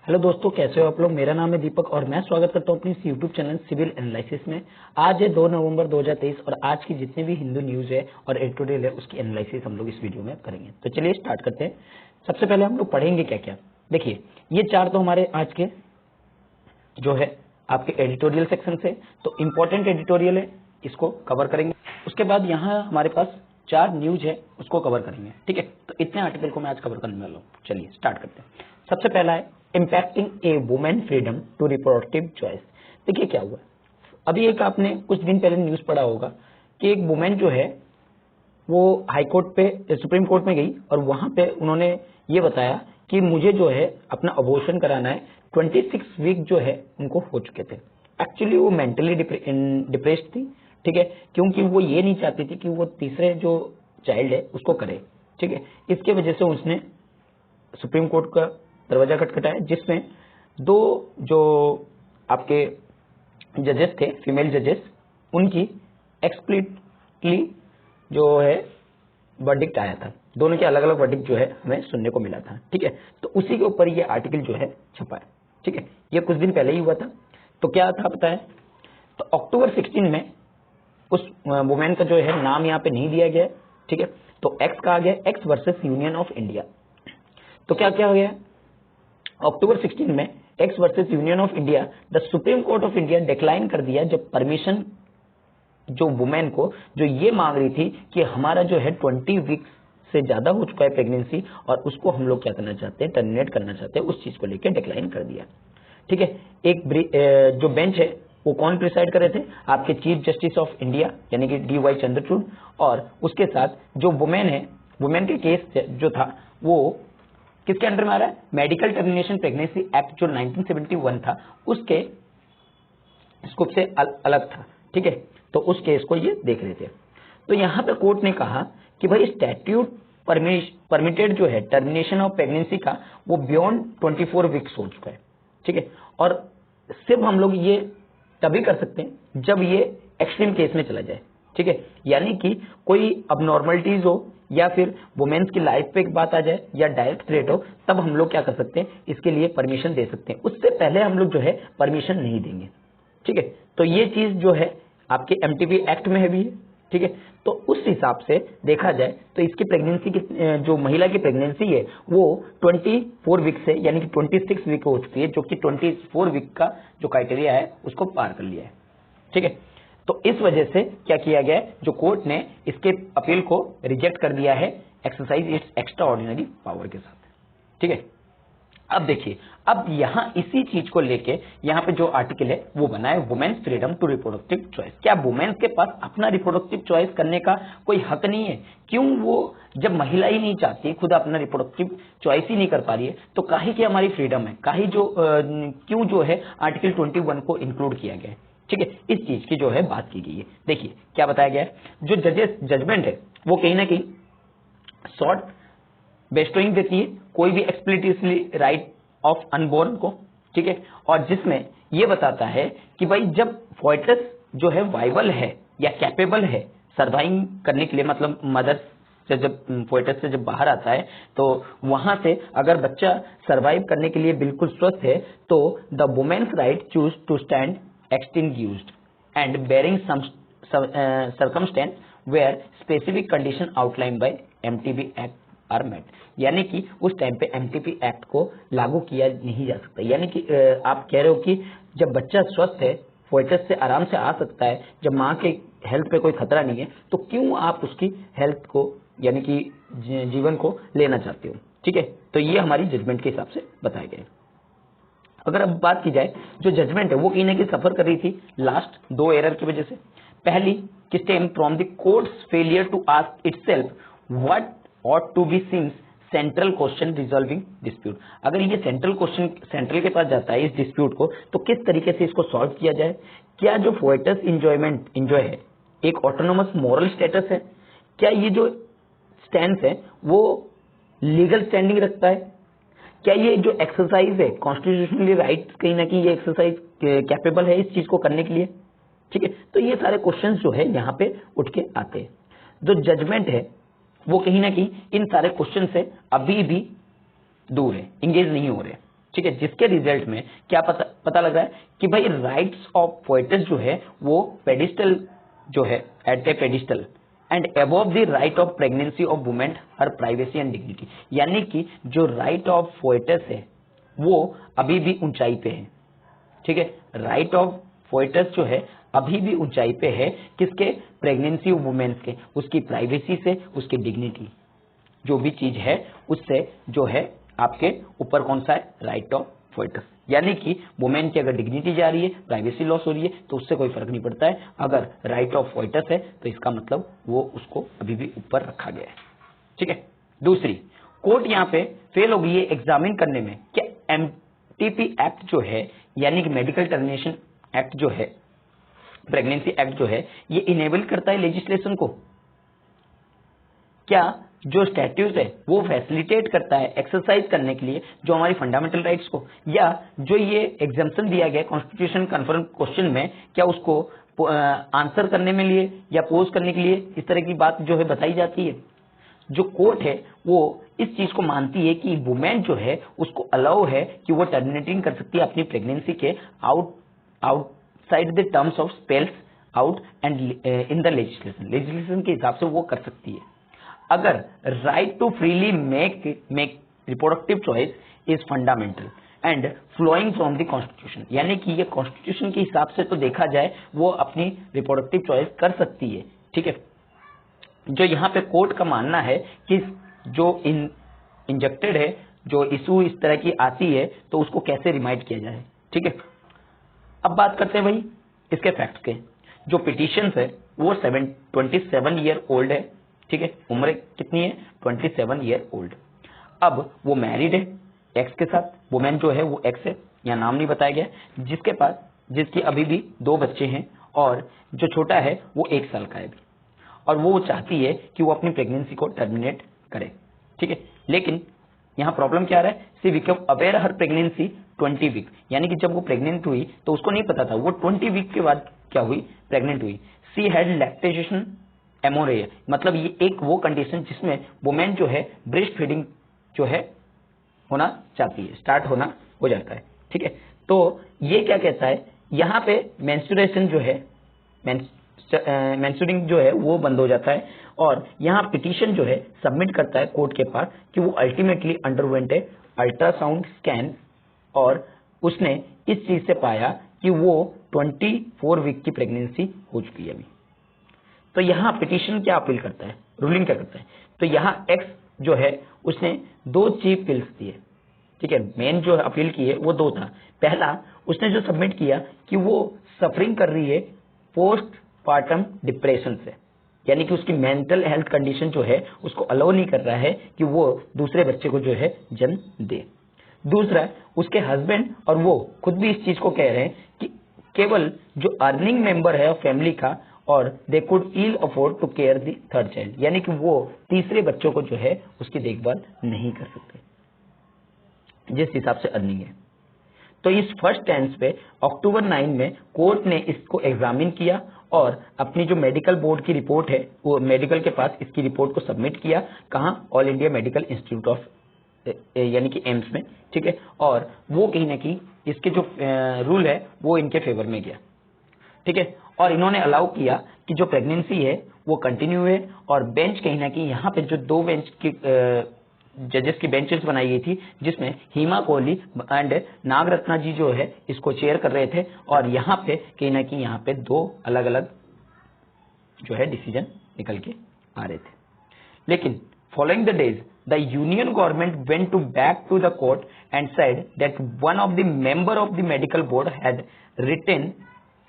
Hello दोस्तों, कैसे हो आप लोग। मेरा नाम है दीपक और मैं स्वागत करता हूं अपनी इस यूट्यूब चैनल सिविल एनालिसिस में। आज है 2 नवंबर 2023 और आज की जितने भी हिंदू न्यूज है और एडिटोरियल है उसकी एनालिसिस हम लोग इस वीडियो में करेंगे। तो चलिए स्टार्ट करते हैं। सबसे पहले हम लोग पढ़ेंगे क्या क्या। देखिए, ये 4 तो हमारे आज के जो है आपके एडिटोरियल सेक्शन से, तो इम्पोर्टेंट एडिटोरियल है, इसको कवर करेंगे। उसके बाद यहाँ हमारे पास 4 न्यूज है, उसको कवर करेंगे। ठीक है, तो इतने आर्टिकल को मैं आज कवर करने वाला हूँ। चलिए स्टार्ट करते हैं। सबसे पहला है impacting a women freedom to reproductive choice. देखिए क्या हुआ, अभी एक आपने कुछ दिन पहले न्यूज पढ़ा होगा कि एक वुमेन जो है वो हाई कोर्ट पे, सुप्रीम कोर्ट में गई और वहां पे उन्होंने ये बताया कि मुझे जो है अपना अबॉर्शन कराना है। 26 वीक जो है उनको हो चुके थे। एक्चुअली वो मेंटली डिप्रेस्ड थी। ठीक है, क्योंकि वो ये नहीं चाहती थी कि वो तीसरे जो चाइल्ड है उसको करे। ठीक है, इसके वजह से उसने सुप्रीम कोर्ट का दरवाजा खटखटाया, जिसमें 2 जो आपके जजेस थे, फीमेल जजेस, उनकी एक्सप्लिटली जो है वर्डिक्ट आया था। दोनों के अलग अलग वर्डिक्ट जो है हमें सुनने को मिला था। ठीक है, तो उसी के ऊपर ये आर्टिकल जो है छपा है। ठीक है, ये कुछ दिन पहले ही हुआ था। तो क्या था पता है, तो अक्टूबर 16 में उस वुमेन का जो है नाम यहाँ पे नहीं दिया गया। ठीक है, तो एक्स कहा गया, x versus union of India. तो क्या क्या हो गया, अक्टूबर 16 में x versus union of India, the supreme court of India decline कर दिया जब परमिशन जो वुमेन को जो ये मांग रही थी कि हमारा जो है 20 वीक्स से ज्यादा हो चुका है प्रेगनेंसी और उसको हम लोग क्या करना चाहते हैं, टर्मिनेट करना चाहते हैं, उस चीज को लेकर डिक्लाइन कर दिया। ठीक है, एक जो बेंच है वो कौन प्रिसाइड कर रहे थे, आपके चीफ जस्टिस ऑफ इंडिया यानी कि DY चंद्रचूड़, और उसके साथ जो वुमेन है, वुमेन के केस जो था वो किसके अंडर में आ रहा है, मेडिकल टर्मिनेशन प्रेगनेंसी एक्ट जो 1971 था उसके स्कोप से अलग था। ठीक है, तो उस केस को ये देख रहे थे। तो यहां पे कोर्ट ने कहा कि भाई स्टैट्यूट परमिटेड जो है टर्मिनेशन ऑफ प्रेगनेंसी का वो बियॉन्ड 24 वीक्स हो चुका है। ठीक है, और सिर्फ हम लोग ये तभी कर सकते हैं जब ये एक्सट्रीम केस में चला जाए। ठीक है, यानी कि कोई अबनॉर्मलिटीज हो या फिर वुमेन्स की लाइफ पे एक बात आ जाए या डायरेक्ट थ्रेट हो, तब हम लोग क्या कर सकते हैं, इसके लिए परमिशन दे सकते हैं। उससे पहले हम लोग जो है परमिशन नहीं देंगे। ठीक है, तो ये चीज जो है आपके MTP एक्ट में है भी है। ठीक है, तो उस हिसाब से देखा जाए तो इसकी प्रेगनेंसी की जो महिला की प्रेगनेंसी है वो 24 वीक से यानी कि 26 वीक हो चुकी है, जो कि 24 वीक का जो क्राइटेरिया है उसको पार कर लिया है। ठीक है, तो इस वजह से क्या किया गया है, जो कोर्ट ने इसके अपील को रिजेक्ट कर दिया है, exercise it's extra ordinary power के साथ। ठीक है, अब देखिए, अब यहां इसी चीज को लेके यहां पे जो आर्टिकल है वो बना है women's freedom to reproductive choice. क्या वुमेन्स के पास अपना रिप्रोडक्टिव चॉइस करने का कोई हक नहीं है? क्यों वो जब महिला ही नहीं चाहती, खुद अपना रिप्रोडक्टिव चॉइस ही नहीं कर पा रही है, तो काहे की हमारी फ्रीडम है, काहे जो क्यों जो है आर्टिकल 21 को इंक्लूड किया गया है? ठीक है, इस चीज की जो है बात की गई है। देखिए क्या बताया गया है, जो जजमेंट है वो कहीं ना कहीं शॉर्ट बेस्टोइंग देती है कोई भी एक्सप्लिसिटली राइट ऑफ अनबोर्न को। ठीक है, और जिसमें ये बताता है कि भाई जब फॉइटस जो है वाइबल है या कैपेबल है सर्वाइव करने के लिए, मतलब मदर से जब फॉइटस से जब बाहर आता है तो वहां से अगर बच्चा सर्वाइव करने के लिए बिल्कुल स्वस्थ है, तो the women's right choose to stand extinguished and barring some circumstance where specific condition outlined by MTP act are met. यानी कि उस टाइम पे MTP एक्ट को लागू किया नहीं जा सकता। यानी कि आप कह रहे हो कि जब बच्चा स्वस्थ है, फोइटस से आराम से आ सकता है, जब माँ के हेल्थ पे कोई खतरा नहीं है, तो क्यों आप उसकी हेल्थ को यानी कि जीवन को लेना चाहते हो? ठीक है, तो ये हमारी जजमेंट के हिसाब से बताया गया है। अगर अब बात की जाए, जो जजमेंट है वो कहीं ना कहीं सफर कर रही थी लास्ट 2 एरर की वजह से। पहली कि stem from the courts failure to ask itself what ought to be seems central question resolving dispute. अगर ये सेंट्रल क्वेश्चन सेंट्रल के पास जाता है इस डिस्प्यूट को, तो किस तरीके से इसको सॉल्व किया जाए? क्या जो फोइटस इंजॉय है एक ऑटोनोमस मॉरल स्टेटस है? क्या ये जो स्टैंड है वो लीगल स्टैंडिंग रखता है? क्या ये जो एक्सरसाइज है कॉन्स्टिट्यूशनली राइट, कहीं ना कहीं ये एक्सरसाइज कैपेबल है इस चीज को करने के लिए? ठीक है, तो ये सारे क्वेश्चन जो है यहाँ पे उठ के आते हैं। जो जजमेंट है वो कहीं ना कहीं इन सारे क्वेश्चन से अभी भी दूर है, इंगेज नहीं हो रहे। ठीक है, जिसके रिजल्ट में क्या पता लग रहा है कि भाई राइट्स ऑफ फोएटस जो है वो पेडिस्टल जो है at a pedestal and above the right of pregnancy of women her privacy and dignity, यानी कि जो राइट ऑफ फोएटस है वो अभी भी ऊंचाई पे है। ठीक है, राइट ऑफ फोएटस जो है अभी भी ऊंचाई पे है, किसके? प्रेगनेंसी ऑफ वुमेन्स के, उसकी प्राइवेसी से, उसकी डिग्निटी जो भी चीज है उससे जो है आपके ऊपर कौन सा है? Right of foetus. यानी कि वुमेन की अगर डिग्निटी जा रही है, प्राइवेसी लॉस हो रही है, तो उससे कोई फर्क नहीं पड़ता है। अगर राइट ऑफ फोएटस है तो इसका मतलब वो उसको अभी भी ऊपर रखा गया है। ठीक है, दूसरी, कोर्ट यहाँ पे फेल हो गई है एग्जामिन करने में क्या एमटीपी एक्ट जो है, यानी कि मेडिकल टर्मिनेशन एक्ट जो है, प्रेगनेंसी एक्ट जो है, ये इनेबल करता है लेजिस्लेशन को। क्या जो स्टैट्यूट है वो फैसिलिटेट करता है एक्सरसाइज करने के लिए जो हमारी फंडामेंटल राइट्स को, या जो ये एग्जाम्पशन दिया गया कॉन्स्टिट्यूशन कन्फर्म क्वेश्चन में, क्या उसको आंसर करने में लिए या पोज करने के लिए इस तरह की बात जो है बताई जाती है। जो कोर्ट है वो इस चीज को मानती है कि वुमेन जो है उसको अलाउ है कि वो टर्मिनेटिंग कर सकती है अपनी प्रेगनेंसी के outside the terms of spells out and in the legislation के हिसाब से वो कर सकती है। अगर right to freely make reproductive choice is fundamental and flowing from the constitution, यानी कि ये कॉन्स्टिट्यूशन के हिसाब से तो देखा जाए वो अपनी रिप्रोडक्टिव चॉइस कर सकती है। ठीक है, जो यहाँ पे कोर्ट का मानना है कि जो इंजेक्टेड है, जो इशू इस तरह की आती है तो उसको कैसे रिमाइंड किया जाए। ठीक है, अब बात करते हैं भाई इसके फैक्ट्स के। जो पिटिशन है वो 27 ईयर ओल्ड है। ठीक है, उम्र कितनी है? 27 ईयर ओल्ड। अब वो मैरिड है एक्स के साथ, वुमेन जो है वो एक्स है, यहाँ नाम नहीं बताया गया, जिसकी अभी भी 2 बच्चे हैं और जो छोटा है वो 1 साल का है अभी, और वो चाहती है कि वो अपनी प्रेगनेंसी को टर्मिनेट करे। ठीक है, लेकिन यहाँ प्रॉब्लम क्या आ रहा है? सी become aware her pregnancy 20 week, यानी कि जब वो प्रेग्नेंट हुई तो उसको नहीं पता था, वो 20 वीक के बाद क्या हुई? प्रेग्नेंट हुई। सी हैड लैक्टेशन एमोरेया, मतलब ये एक वो कंडीशन जिसमें वुमेन जो है ब्रेस्ट फीडिंग जो है होना चाहती है, स्टार्ट होना हो जाता है। ठीक है, तो ये क्या कहता है यहाँ पे? मेंस्ट्रुएशन जो है, मेंस्ट्रुइंग जो है वो बंद हो जाता है, और यहाँ पिटीशन जो है सबमिट करता है कोर्ट के पास कि वो अल्टीमेटली अंडरवेंट है अल्ट्रासाउंड स्कैन, और उसने इस चीज से पाया कि वो 24 वीक की प्रेगनेंसी हो चुकी है अभी। तो यहाँ पिटीशन क्या अपील करता है, रूलिंग क्या करता है? तो यहाँ एक्स जो है उसने 2 चीफ पिल्स दिए। ठीक है, मेन जो अपील की है वो 2 था। पहला, उसने जो सबमिट किया कि वो सफरिंग कर रही है पोस्ट पार्टम डिप्रेशन से, यानी कि उसकी मेंटल हेल्थ कंडीशन जो है उसको अलाउ नहीं कर रहा है कि वो दूसरे बच्चे को जो है जन्म दे। दूसरा, उसके हस्बैंड और वो खुद भी इस चीज को कह रहे हैं कि केवल जो अर्निंग मेंबर है फैमिली का, और they could ill afford to care the third child, यानी कि वो तीसरे बच्चों को जो है उसकी देखभाल नहीं कर सकते जिस हिसाब से अर्निंग है। तो इस फर्स्ट टेंस पे अक्टूबर 9 में कोर्ट ने इसको एग्जामिन किया और अपनी जो मेडिकल बोर्ड की रिपोर्ट है वो मेडिकल के पास इसकी रिपोर्ट को सबमिट किया। कहाँ? All India medical institute of, यानी कि एम्स में। ठीक है, और वो कहीं ना कहीं इसके जो रूल है वो इनके फेवर में गया। ठीक है, और इन्होंने अलाउ किया कि जो प्रेगनेंसी है वो कंटिन्यू है, और बेंच कहीं ना कहीं यहाँ पे जो 2 बेंच की जजेस की बेंचेस बनाई गई थी जिसमें हिमा कोहली एंड नागरत्ना जी जो है इसको चेयर कर रहे थे, और यहाँ पे कहीं ना कहीं यहाँ पे 2 अलग अलग जो है डिसीजन निकल के आ रहे थे। लेकिन following the days the union government went to back to the court and said that one of the member of the medical board had written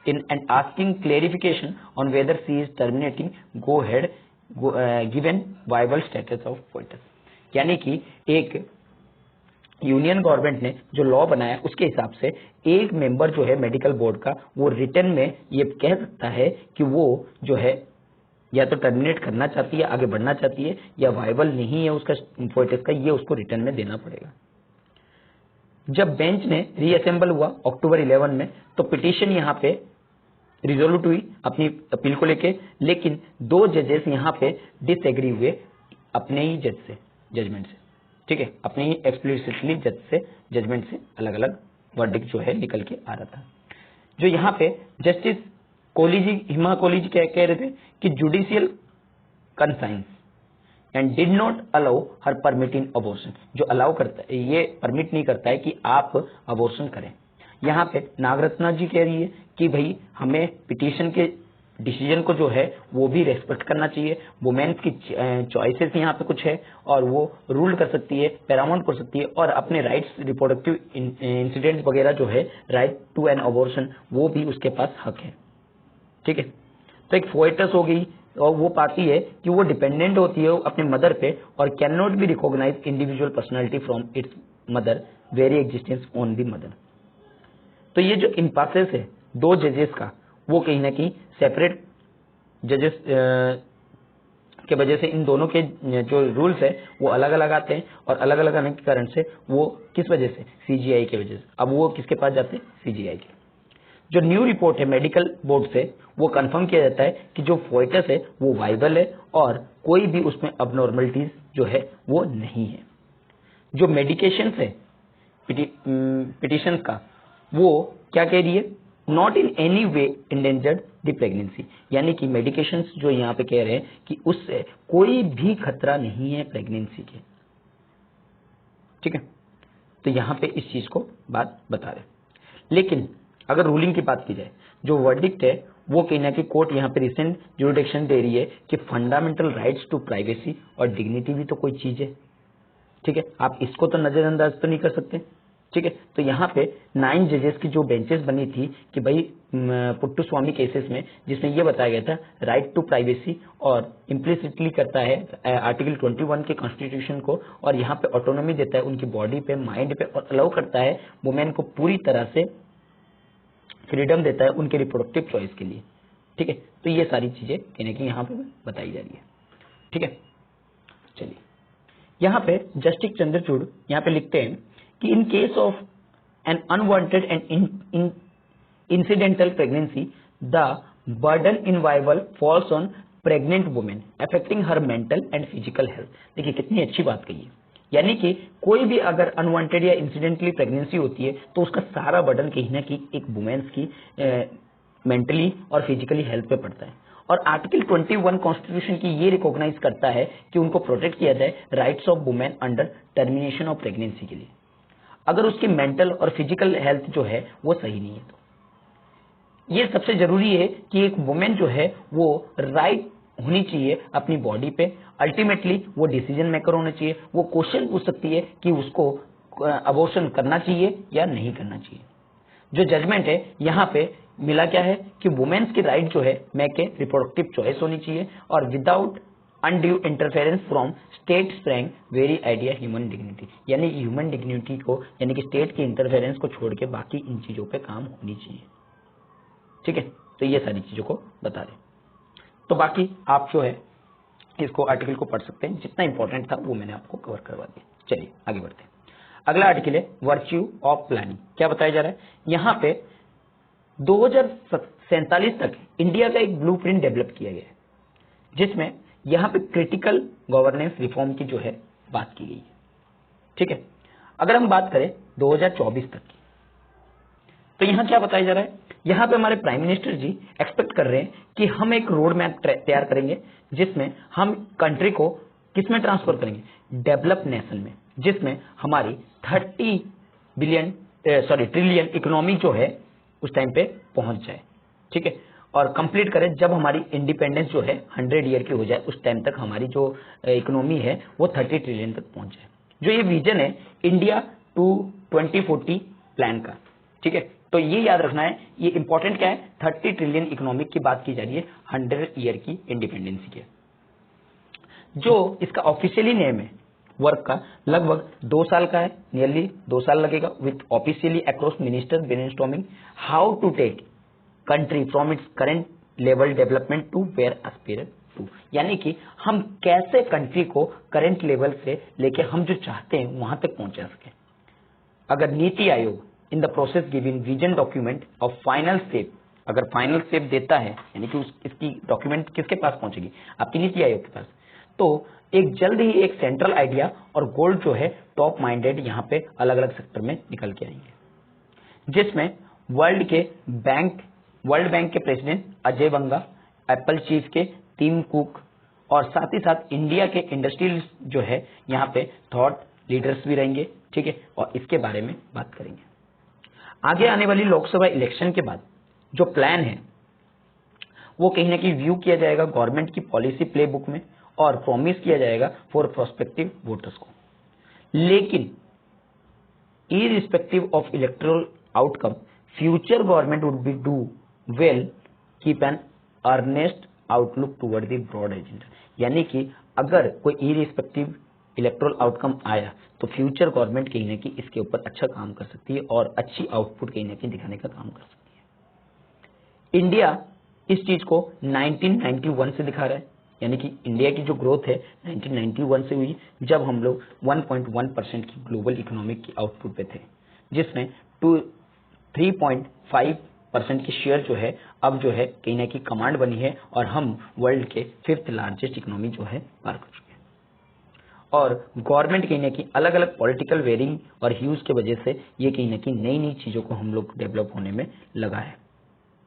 in and asking clarification on whether she is terminating go ahead given viable status of foetus, यानी कि एक union government ने जो law बनाया उसके हिसाब से एक मेंबर जो है मेडिकल बोर्ड का वो रिटर्न में ये कह सकता है कि वो जो है या तो टर्मिनेट करना चाहती है, आगे बढ़ना चाहती है, या वायबल नहीं है उसका फोएटस का, ये उसको रिटर्न में देना पड़ेगा। जब बेंच ने रीअसेंबल हुआ अक्टूबर 11 में तो पिटीशन यहाँ पे रिजोल्यूट हुई अपनी अपील को लेके, लेकिन 2 जजेस यहाँ पे डिसएग्री हुए अपने ही जजमेंट से। ठीक है, अपनी एक्सप्लिसिटली जजमेंट से अलग अलग वर्डिक्ट जो है निकल के आ रहा था। जो यहाँ पे जस्टिस हिमा कोहली जी क्या कह रहे थे कि judicial conscience and did not allow her permitting abortion, जो अलाउ करता है, ये परमिट नहीं करता है कि आप अबॉर्शन करें। यहाँ पे नागरत्ना जी कह रही है कि भाई हमें पिटीशन के डिसीजन को जो है वो भी रेस्पेक्ट करना चाहिए, वुमेन्स की चॉइसेस यहाँ पे कुछ है और वो रूल कर सकती है, पैरामाउंट कर सकती है और अपने राइट्स, रिप्रोडक्टिव इंसिडेंट्स वगैरह जो है, राइट टू एन अबॉर्शन, वो भी उसके पास हक है। ठीक है, तो एक फोएटस हो गई और वो पाती है कि वो डिपेंडेंट होती है अपने मदर पे और can not be recognise individual personality from its mother, very existence on the mother. तो ये जो इम्पासेस है दो जजेस का, वो कहीं ना कहीं सेपरेट जजेस के वजह से इन दोनों के जो रूल्स है वो अलग अलग आते हैं और अलग अलग आने के कारण से वो किस वजह से, सीजीआई की वजह से। अब वो किसके पास जाते हैं, सीजीआई के। जो न्यू रिपोर्ट है मेडिकल बोर्ड से, वो कंफर्म किया जाता है कि जो फोएटस है वो वाइबल है और कोई भी उसमें अबनॉर्मलिटीज जो है वो नहीं है। जो मेडिकेशन है पिटिशन का, वो क्या कह रही है, not in any way endangered the pregnancy, यानी कि मेडिकेशंस जो यहाँ पे कह रहे हैं कि उससे कोई भी खतरा नहीं है प्रेगनेंसी के। ठीक है, तो यहाँ पे इस चीज को बात बता रहे। लेकिन अगर रूलिंग की बात की जाए, जो वर्डिक्ट है वो कहीं ना कहीं कोर्ट यहाँ पे रिसेंट जुरिडिक्शन दे रही है कि फंडामेंटल राइट्स टू प्राइवेसी और डिग्निटी भी तो कोई चीज है। ठीक है, आप इसको तो नजरअंदाज तो नहीं कर सकते। ठीक है, तो यहाँ पे 9 जजेस की जो बेंचेस बनी थी कि भाई पुट्टू स्वामी केसेस में, जिसमें ये बताया गया था राइट टू प्राइवेसी और इम्प्लिसिटली करता है आर्टिकल 21 के कॉन्स्टिट्यूशन को, और यहाँ पे ऑटोनॉमी देता है उनकी बॉडी पे, माइंड पे, और अलाउ करता है वुमेन को पूरी तरह से फ्रीडम देता है उनके रिप्रोडक्टिव चॉइस के लिए। ठीक है, तो ये सारी चीजें कहीं ना कहीं यहाँ पे बताई जा रही है। ठीक है, चलिए यहाँ पे जस्टिस चंद्रचूड़ यहाँ पे लिखते हैं कि in case of an unwanted and incidental pregnancy, the burden inviolable falls on pregnant woman, affecting her mental and physical health। देखिए कितनी अच्छी बात कही है, यानी कि कोई भी अगर अनवांटेड या इंसिडेंटली प्रेगनेंसी होती है तो उसका सारा बर्डन कहीं ना कहीं एक वुमेन्स की मेंटली और फिजिकली हेल्थ पे पड़ता है। और आर्टिकल 21 कॉन्स्टिट्यूशन की ये रिकॉग्नाइज करता है कि उनको प्रोटेक्ट किया जाए rights of women under termination of pregnancy के लिए, अगर उसकी मेंटल और फिजिकल हेल्थ जो है वो सही नहीं है। तो ये सबसे जरूरी है कि एक वुमेन जो है वो राइट होनी चाहिए अपनी बॉडी पे, अल्टीमेटली वो डिसीजन मेकर होना चाहिए, वो क्वेश्चन पूछ सकती है कि उसको अबॉर्शन करना चाहिए या नहीं करना चाहिए। जो जजमेंट है यहाँ पे मिला क्या है कि वुमेन्स की राइट जो है मेक ए रिप्रोडक्टिव चॉइस होनी चाहिए और without undue interference from state sprang very idea human dignity, यानी ह्यूमन डिग्निटी को, यानी कि स्टेट के इंटरफेरेंस को छोड़ के बाकी इन चीजों पे काम होनी चाहिए। ठीक है, तो ये सारी चीजों को बता रहे। तो बाकी आप जो है इसको आर्टिकल को पढ़ सकते हैं, जितना इंपॉर्टेंट था वो मैंने आपको कवर करवा दिया। चलिए आगे बढ़ते हैं। अगला आर्टिकल है वर्च्यू ऑफ प्लानिंग। क्या बताया जा रहा है यहाँ पे, 2047 तक इंडिया का एक ब्लूप्रिंट डेवलप किया गया है, जिसमें यहाँ पे क्रिटिकल गवर्नेंस रिफॉर्म की जो है बात की गई है। ठीक है, अगर हम बात करें 2024 तक की, तो यहाँ क्या बताया जा रहा है, यहाँ पे हमारे प्राइम मिनिस्टर जी एक्सपेक्ट कर रहे हैं कि हम एक रोड मैप तैयार करेंगे जिसमें हम कंट्री को किसमें ट्रांसफर करेंगे, डेवलप नेशन में, जिसमें हमारी 30 ट्रिलियन इकोनॉमी जो है उस टाइम पे पहुंच जाए। ठीक है, और कंप्लीट करें जब हमारी इंडिपेंडेंस जो है 100 ईयर की हो जाए, उस टाइम तक हमारी जो इकोनॉमी है वो 30 ट्रिलियन तक पहुंच जाए। जो ये विजन है इंडिया टू 2040 प्लान का। ठीक है, तो ये याद रखना है, ये इंपॉर्टेंट क्या है, 30 ट्रिलियन इकोनॉमिक की बात की जा रही है 100 ईयर की इंडिपेंडेंसी के। जो इसका ऑफिशियली नेम है वर्क का, लगभग 2 साल का है, नियरली 2 साल लगेगा, with officially across minister brainstorming how to take country from its current level development to where aspirate to, यानी कि हम कैसे कंट्री को करंट लेवल से लेके हम जो चाहते हैं वहां तक पहुंचा सके। अगर NITI Aayog in the process giving vision document of final step, अगर फाइनल स्टेप देता है, यानी कि इसकी डॉक्यूमेंट किसके पास पहुंचेगी, आपकी नीति आयोग के पास, तो एक जल्द ही एक सेंट्रल आइडिया और गोल जो है टॉप माइंडेड यहाँ पे अलग अलग सेक्टर में निकल के आएंगे, जिसमें वर्ल्ड बैंक के प्रेसिडेंट अजय बंगा, एप्पल चीफ के टिम कुक और साथ ही साथ इंडिया के इंडस्ट्रियल जो है यहाँ पे थॉट लीडर्स भी रहेंगे। ठीक है, और इसके बारे में बात करेंगे। आगे आने वाली लोकसभा इलेक्शन के बाद जो प्लान है वो कहीं ना कहीं व्यू किया जाएगा गवर्नमेंट की पॉलिसी प्लेबुक में और प्रॉमिस किया जाएगा फॉर प्रोस्पेक्टिव वोटर्स को। लेकिन irrespective of electoral outcome, future government would be do well keep an earnest outlook toward the broad agenda। यानी कि अगर कोई irrespective इलेक्ट्रल आउटकम आया तो फ्यूचर गवर्नमेंट कहीं ना कहीं इसके ऊपर अच्छा काम कर सकती है और अच्छी आउटपुट कहीं ना कहीं दिखाने का काम कर सकती है। इंडिया इस चीज को 1991 से दिखा रहा है, यानी कि इंडिया की जो ग्रोथ है 1991 से हुई जब हम लोग 1.1% की ग्लोबल इकोनॉमिक की आउटपुट पे थे, जिसमें 3.5% की शेयर जो है अब जो है कहीं ना कहीं कमांड बनी है और हम वर्ल्ड के 5th लार्जेस्ट इकोनॉमी जो है पार कर चुके हैं। और गवर्नमेंट कहीं ना कहीं अलग अलग पॉलिटिकल वेरिंग और ह्यूज के वजह से ये कहीं ना कहीं नई नई चीजों को हम लोग डेवलप होने में लगा है।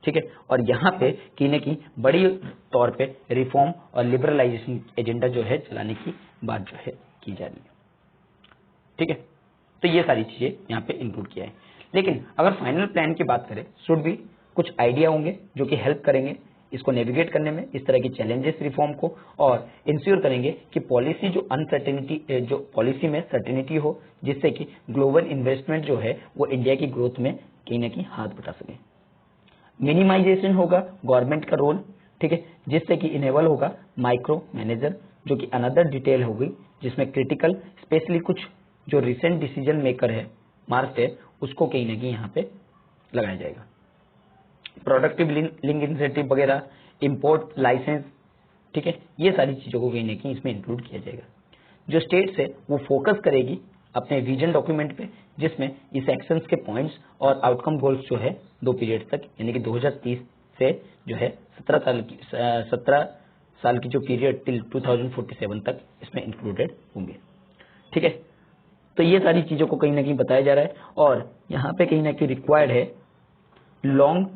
ठीक है, और यहाँ पे कहीं ना कहीं बड़ी तौर पे रिफॉर्म और लिबरलाइजेशन एजेंडा जो है चलाने की बात जो है की जा रही है। ठीक है, तो ये सारी चीजें यहाँ पे इंक्लूड किया है। लेकिन अगर फाइनल प्लान की बात करें शुड भी कुछ आइडिया होंगे जो कि हेल्प करेंगे इसको नेविगेट करने में, इस तरह की चैलेंजेस रिफॉर्म को, और इंश्योर करेंगे कि पॉलिसी जो अनसर्टेनिटी जो पॉलिसी में सर्टेनिटी हो, जिससे कि ग्लोबल इन्वेस्टमेंट जो है वो इंडिया की ग्रोथ में कहीं ना कहीं हाथ बटा सके। मिनिमाइजेशन होगा गवर्नमेंट का रोल, ठीक है, जिससे कि इनेबल होगा माइक्रो मैनेजर, जो कि अनदर डिटेल होगी जिसमें क्रिटिकल स्पेशली कुछ जो रिसेंट डिसीजन मेकर है मार्क्स है उसको कहीं ना कहीं यहाँ पे लगाया जाएगा। प्रोडक्टिव लिंक इंसेंटिव वगैरह, इंपोर्ट लाइसेंस, ठीक है, ये सारी चीजों को कहीं ना कहीं इसमें इंक्लूड किया जाएगा। जो स्टेट्स है वो फोकस करेगी अपने विजन डॉक्यूमेंट पे, जिसमें इस एक्शंस के पॉइंट्स और आउटकम गोल्स जो है 2 पीरियड तक यानी कि 2030 से जो है 17 साल की जो पीरियड टिल 2047 तक इसमें इंक्लूडेड होंगे। ठीक है, तो ये सारी चीजों को कहीं ना कहीं बताया जा रहा है और यहाँ पे कहीं ना कहीं रिक्वायर्ड है लॉन्ग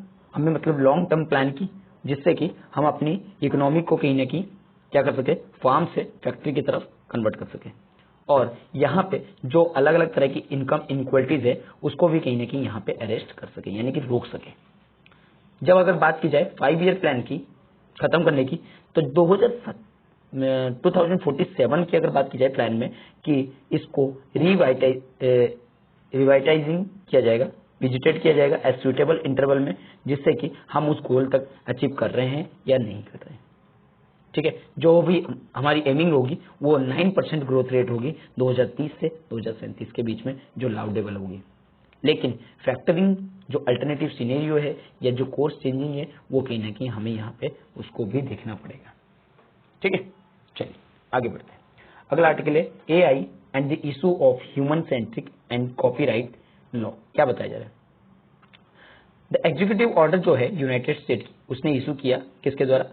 टर्म प्लान की, जिससे कि हम अपनी इकोनॉमी को कहीं ना कहीं क्या कर सके, फार्म से फैक्ट्री की तरफ कन्वर्ट कर सके और यहाँ पे जो अलग अलग तरह की इनकम इनक्वालिटीज है उसको भी कहीं ना कहीं यहाँ पे अरेस्ट कर सके यानी कि रोक सके। जब अगर बात की जाए 5 ईयर प्लान की खत्म करने की, तो 2047 की अगर बात की जाए प्लान में कि इसको रिवाइटाइजिंग किया जाएगा, विजिटेट किया जाएगा एज सुटेबल इंटरवल में, जिससे कि हम उस गोल तक अचीव कर रहे हैं या नहीं कर रहे हैं। ठीक है, जो भी हमारी एमिंग होगी वो 9% ग्रोथ रेट होगी 2030 से 2037 के बीच में, जो लाउडेबल होगी। लेकिन फैक्टरिंग जो अल्टरनेटिव सिनेरियो है या जो कोर्स चेंजिंग है वो कहीं ना कहीं हमें यहाँ पे उसको भी देखना पड़ेगा। ठीक है, चलिए आगे बढ़ते हैं। अगला आर्टिकल है AI and the issue of human centric and copyright law. क्या बताया जा रहा है? द एग्जीक्यूटिव ऑर्डर जो है यूनाइटेड स्टेट की उसने इशू किया किसके द्वारा,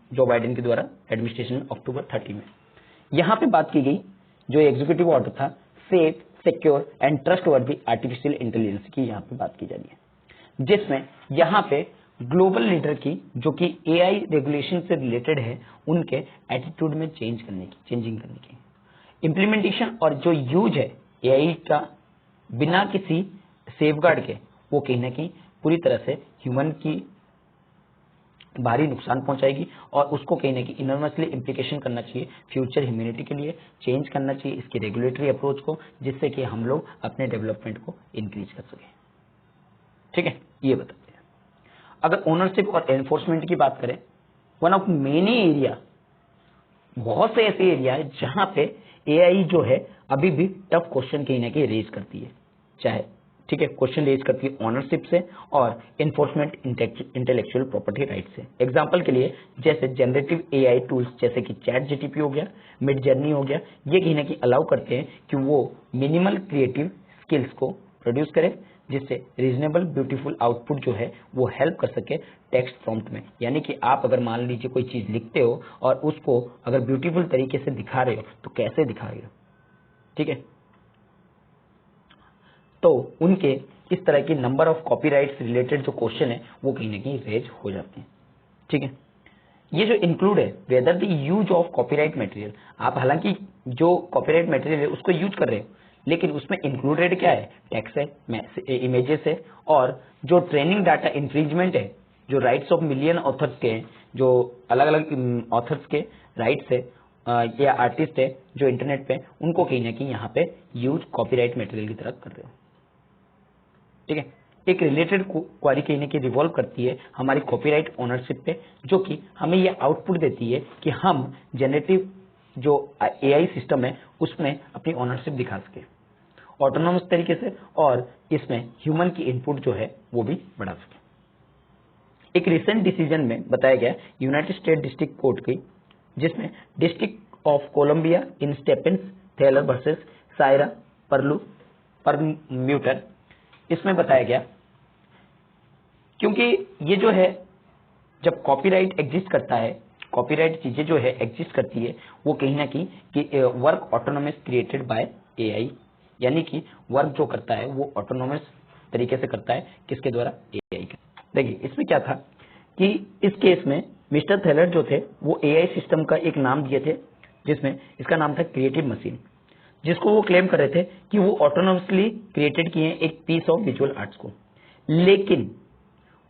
जो बाइडेन के द्वारा एडमिनिस्ट्रेशन में अक्टूबर 30 में। यहाँ पे बात की गई जो एग्जीक्यूटिव ऑर्डर था safe secure and trustworthy artificial intelligence की यहाँ पे बात की जा रही है, जिसमें यहाँ पे ग्लोबल लीडर की जो कि AI रेगुलेशन से रिलेटेड है उनके एटीट्यूड में चेंजिंग करने की इम्प्लीमेंटेशन और जो यूज है AI का बिना किसी सेफगार्ड के वो कहीं ना कहीं पूरी तरह से ह्यूमन की भारी नुकसान पहुंचाएगी और उसको कहीं ना कहीं इनॉर्मसली इम्प्लीकेशन करना चाहिए फ्यूचर ह्यूमैनिटी के लिए, चेंज करना चाहिए इसकी रेगुलेटरी अप्रोच को, जिससे कि हम लोग अपने डेवलपमेंट को इंक्रीज कर सकें। ठीक है, ये बताते हैं। अगर ओनरशिप और एनफोर्समेंट की बात करें, वन ऑफ मेनी एरिया, बहुत से ऐसे एरिया है जहां पे AI जो है अभी भी टफ क्वेश्चन कहीं ना कहीं रेज करती है, चाहे ठीक है क्वेश्चन रेज करती है ओनरशिप से और इन्फोर्समेंट इंटेलेक्चुअल प्रॉपर्टी राइट से। एग्जांपल के लिए जैसे जनरेटिव AI टूल्स जैसे कि ChatGPT हो गया, मिड जर्नी हो गया, ये कहीं ना कहीं अलाउ करते हैं कि वो मिनिमल क्रिएटिव स्किल्स को प्रोड्यूस करे जिससे रीजनेबल ब्यूटीफुल आउटपुट जो है वो हेल्प कर सके टेक्स्ट प्रॉम्प्ट में। यानी कि आप अगर मान लीजिए कोई चीज लिखते हो और उसको अगर ब्यूटीफुल तरीके से दिखा रहे हो तो कैसे दिखा रहे हो, ठीक है। तो उनके इस तरह की नंबर ऑफ कॉपीराइट्स रिलेटेड जो क्वेश्चन है वो कहीं ना कहीं रेज हो जाते हैं, ठीक है। ये जो इंक्लूड है whether the use of copyright material, आप हालांकि जो कॉपीराइट मटेरियल है उसको यूज कर रहे हो, लेकिन उसमें इंक्लूडेड क्या है, टेक्स्ट है, इमेजेस है, और जो ट्रेनिंग डाटा इंफ्रिंजमेंट है, जो राइट्स ऑफ मिलियन ऑथर्स के हैं, जो अलग अलग ऑथर्स के राइट्स है या आर्टिस्ट है जो इंटरनेट पे, उनको कहीं ना कहीं यहाँ पे यूज कॉपीराइट मटेरियल की तरह कर रहे हो, ठीक है। एक रिलेटेड क्वारी कहीं ना कहीं रिवॉल्व करती है हमारी कॉपीराइट ओनरशिप पे, जो कि हमें ये आउटपुट देती है कि हम जनरेटिव जो एआई सिस्टम है उसमें अपनी ओनरशिप दिखा सके ऑटोनोमस तरीके से, और इसमें ह्यूमन की इनपुट जो है वो भी बढ़ा सके। एक रिसेंट डिसीजन में बताया गया यूनाइटेड स्टेट डिस्ट्रिक्ट कोर्ट की, जिसमें district of Columbia in Stephens Thaler versus Shira Perlmutter, इसमें बताया गया क्योंकि ये जो है जब कॉपीराइट एग्जिस्ट करता है, कॉपीराइट चीजें जो है एग्जिस्ट करती है, वो कहीं ना कहीं work autonomous created by AI, यानी कि वर्क जो करता है वो ऑटोनोमस तरीके से करता है, किसके द्वारा, एआई के। देखिए इसमें क्या था कि इस केस में मिस्टर थेलर जो थे वो एआई सिस्टम का एक नाम दिए थे, जिसमें इसका नाम था क्रिएटिव मशीन, जिसको वो क्लेम कर रहे थे कि वो ऑटोनोमसली क्रिएटेड किए एक पीस ऑफ विजुअल आर्ट्स को, लेकिन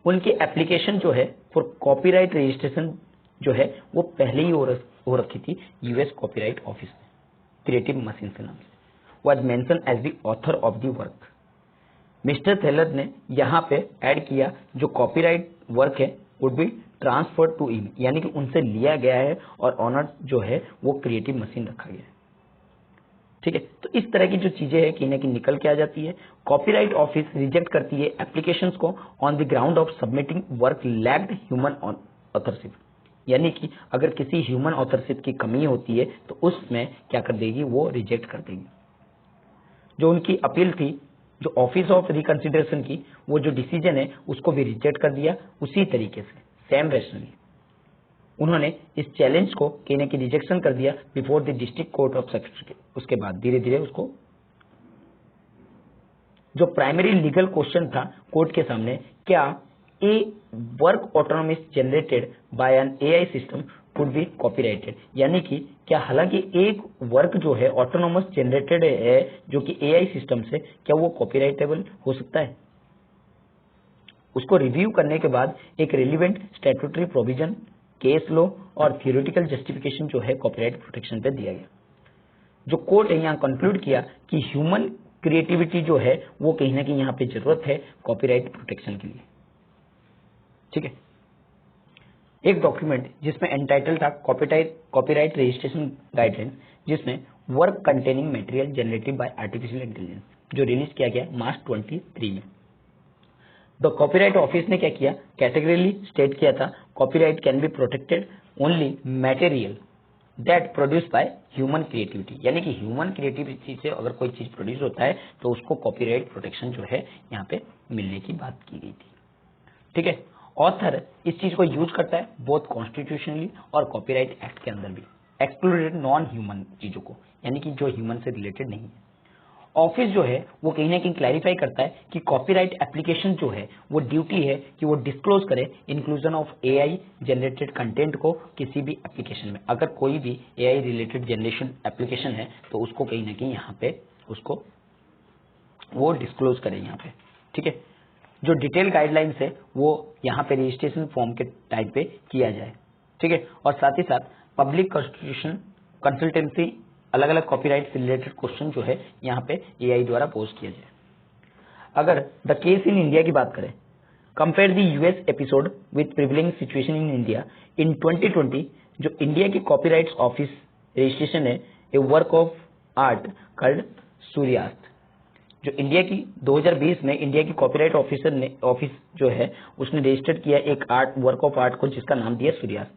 उनकी एप्लीकेशन जो है फॉर कॉपीराइट रजिस्ट्रेशन जो है वो पहले ही हो रखी थी यूएस कॉपीराइट ऑफिस में, क्रिएटिव मशीन के नाम से, was mention as the author of the work. Mister Thaler ने यहाँ पे ऐड किया जो कॉपीराइट वर्क है would be transferred to him, यानी कि उनसे लिया गया है और ऑनर जो है वो क्रिएटिव मशीन रखा गया है, ठीक है। तो इस तरह की जो चीजें हैं कहीं ना कहीं निकल के आ जाती है। कॉपीराइट ऑफिस रिजेक्ट करती है एप्लीकेशंस को on the ground of submitting work lacked human authorship, यानी कि अगर किसी ह्यूमन ऑथरशिप की कमी होती है तो उसमें क्या कर देगी, वो रिजेक्ट कर देगी। जो उनकी अपील थी जो ऑफिस ऑफ रिकंसिडरेशन की, वो जो डिसीजन है उसको भी रिजेक्ट कर दिया उसी तरीके से, सेम रेशनली उन्होंने इस चैलेंज को कहने की रिजेक्शन कर दिया before the district court of certificate. उसके बाद धीरे धीरे उसको जो प्राइमरी लीगल क्वेश्चन था कोर्ट के सामने, क्या a work autonomous generated by an AI system could be copyrighted, यानी कि क्या हालांकि एक वर्क जो है ऑटोनोमस जनरेटेड है जो कि एआई सिस्टम से, क्या वो कॉपीराइटेबल हो सकता है। उसको रिव्यू करने के बाद एक relevant statutory provision, case law और थियोरेटिकल जस्टिफिकेशन जो है कॉपीराइट प्रोटेक्शन पे दिया गया। जो कोर्ट है यहाँ कंक्लूड किया कि ह्यूमन क्रिएटिविटी जो है वो कहीं ना कहीं यहाँ पे जरूरत है कॉपीराइट प्रोटेक्शन के लिए, ठीक है। एक डॉक्यूमेंट जिसमें एंटाइटल था कॉपीराइट रजिस्ट्रेशन गाइडलाइंस, जिसमें work containing material generated by artificial intelligence, जो रिलीज किया गया मार्च 23 में। द कॉपीराइट ऑफिस ने क्या किया, कैटेगरीली स्टेट किया था copyright can be protected only material that produce by human creativity, यानी कि ह्यूमन क्रिएटिविटी से अगर कोई चीज प्रोड्यूस होता है तो उसको कॉपीराइट प्रोटेक्शन जो है यहाँ पे मिलने की बात की गई थी, ठीक है। ऑथर इस चीज को यूज करता है बोथ कॉन्स्टिट्यूशनली और कॉपीराइट एक्ट के अंदर भी, एक्सक्लूडेड नॉन ह्यूमन चीजों को, यानी कि जो ह्यूमन से रिलेटेड नहीं है। ऑफिस जो है वो कहीं ना कहीं क्लैरिफाई करता है कि कॉपीराइट एप्लीकेशन जो है वो ड्यूटी है कि वो डिस्क्लोज करे inclusion of AI generated content को किसी भी एप्लीकेशन में। अगर कोई भी एआई रिलेटेड जनरेशन एप्लीकेशन है तो उसको कहीं ना कहीं यहाँ पे उसको वो डिस्क्लोज करे यहाँ पे, ठीक है। जो डिटेल गाइडलाइंस है वो यहाँ पे रजिस्ट्रेशन फॉर्म के टाइप पे किया जाए, ठीक है। और साथ ही साथ पब्लिक कॉन्स्टिट्यूशन कंसल्टेंसी अलग अलग कॉपीराइट से रिलेटेड क्वेश्चन जो है यहाँ पे एआई द्वारा पोस्ट किया जाए। अगर द केस इन इंडिया की बात करें, compare the US episode with prevailing situation in India in 2020, जो इंडिया की कॉपीराइट्स ऑफिस रजिस्ट्रेशन है ए वर्क ऑफ आर्ट कल्ड सूर्यास्त, जो इंडिया की 2020 में इंडिया की कॉपीराइट ऑफिस जो है उसने रजिस्टर्ड किया एक वर्क ऑफ आर्ट को जिसका नाम दिया सूर्यास्त,